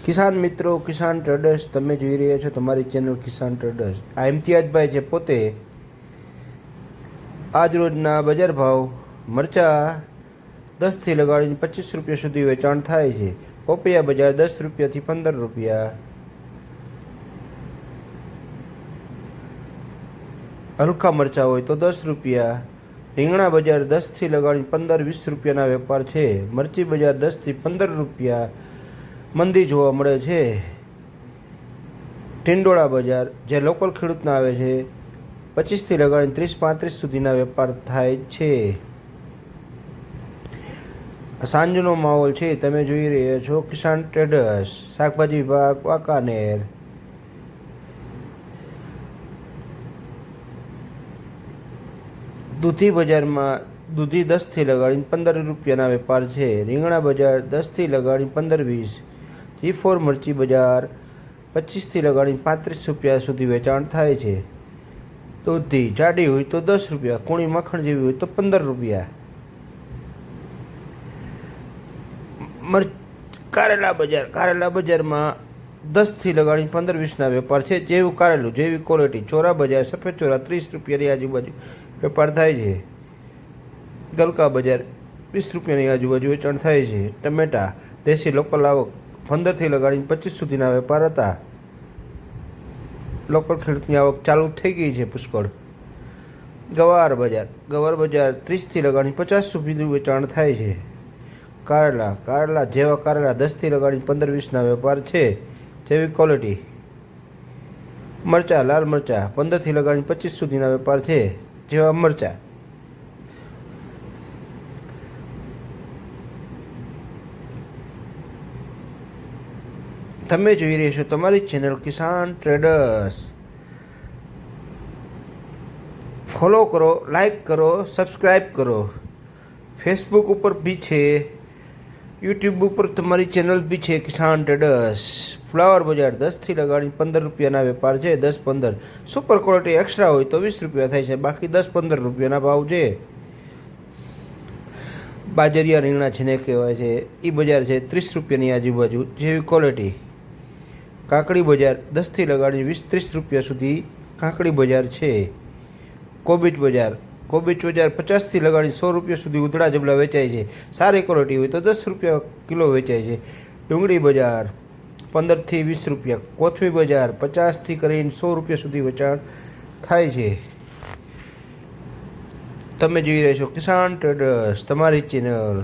કિસાન મિત્રો, કિસાન ટ્રેડર્સ તમે જોઈ રહ્યા છો તમારી ચેનલ કિસાન ટ્રેડર્સ। આ ઇમ્તિયાજભાઈ છે પોતે આજ રોજના બજાર ભાવ મરચાં 10થી લગાડીને 25 રૂપિયા સુધી વેચાણ થાય છે। પોપિયા બજાર 10 રૂપિયાથી 15 રૂપિયા, હલકા મરચાં હોય તો 10 રૂપિયા। રીંગણા બજાર 10થી લગાડીને 15-20 રૂપિયાના વેપાર છે। મરચી બજાર 10થી 15 રૂપિયા મંદી જોવા મળે છે। ટિંડોળા બજાર જે લોકલ ખેડૂતના આવે છે 25થી લગાડીને 30-35 સુધીના વેપાર થાય છે। સાંજનો માહોલ છે તમે જોઈ રહ્યા છો કિસાન ટ્રેડર્સ, શાકભાજી વિભાગ વાંકાનેર। દૂધી બજારમાં દૂધી 10થી લગાડીને 15 રૂપિયાના વેપાર છે। રીંગણા બજાર 10થી લગાડીને 15-20। G4 મરચી બજાર 25થી લગાડીને 35 રૂપિયા સુધી વેચાણ થાય છે। દૂધી જાડી હોય તો 10 રૂપિયા, કૂણી મખણ જેવી હોય તો 15 રૂપિયા। કારેલા બજારમાં 10થી લગાડીને 15-20ના વેપાર છે। જેવું કારેલું જેવી ક્વોલિટી। ચોરા બજાર સફેદ ચોરા 30 રૂપિયાની આજુબાજુ વેપાર થાય છે। ગલકા બજાર 20 રૂપિયાની આજુબાજુ વેચાણ થાય છે। ટમેટા દેશી લોકલ આવક 15થી લગાડીને 25 સુધીના વેપાર હતા। લોકલ ખેડૂતની આવક ચાલુ થઈ ગઈ છે પુષ્કળ। ગવાર બજાર 30થી લગાડીને 50 સુધી વેચાણ થાય છે। કારેલા જેવા કારેલા 10થી લગાડીને 15-20ના વેપાર છે જેવી ક્વોલિટી। મરચાં લાલ મરચાં 15થી લગાડીને 25 સુધીના વેપાર છે જેવા મરચાં। તમે જોઈ રહ્યા છો તમારી ચેનલ કિસાન ટ્રેડર્સ। ફોલો કરો, લાઈક કરો, સબસ્ક્રાઈબ કરો। ફેસબુક ઉપર બી છે, યુટ્યુબ ઉપર તમારી ચેનલ બી છે કિસાન ટ્રેડર્સ। ફ્લાવર બજાર 10થી લગાડીને 15 રૂપિયાના વેપાર છે। 10-15 સુપર ક્વોલિટી એક્સ્ટ્રા હોય તો 20 રૂપિયા થાય છે, બાકી 10-15 રૂપિયાના ભાવ છે। બાજરિયા રીંગણા છે ને કહેવાય છે એ બજાર છે 30 રૂપિયાની આજુબાજુ જેવી ક્વોલિટી। કાકડી બજાર 10થી લગાડીને 20-30 રૂપિયા સુધી કાકડી બજાર છે। કોબીજ બજાર 50થી લગાડીને 100 રૂપિયા સુધી ઉધડા જબલા વેચાય છે। સારી ક્વોલિટી હોય તો 10 રૂપિયા કિલો વેચાય છે। ડુંગળી બજાર 15થી 20 રૂપિયા। કોથમીર બજાર 50થી કરીને 100 રૂપિયા સુધી વેચાણ થાય છે। તમે જોઈ રહ્યા છો કિસાન ટ્રેડર્સ તમારી ચેનલ।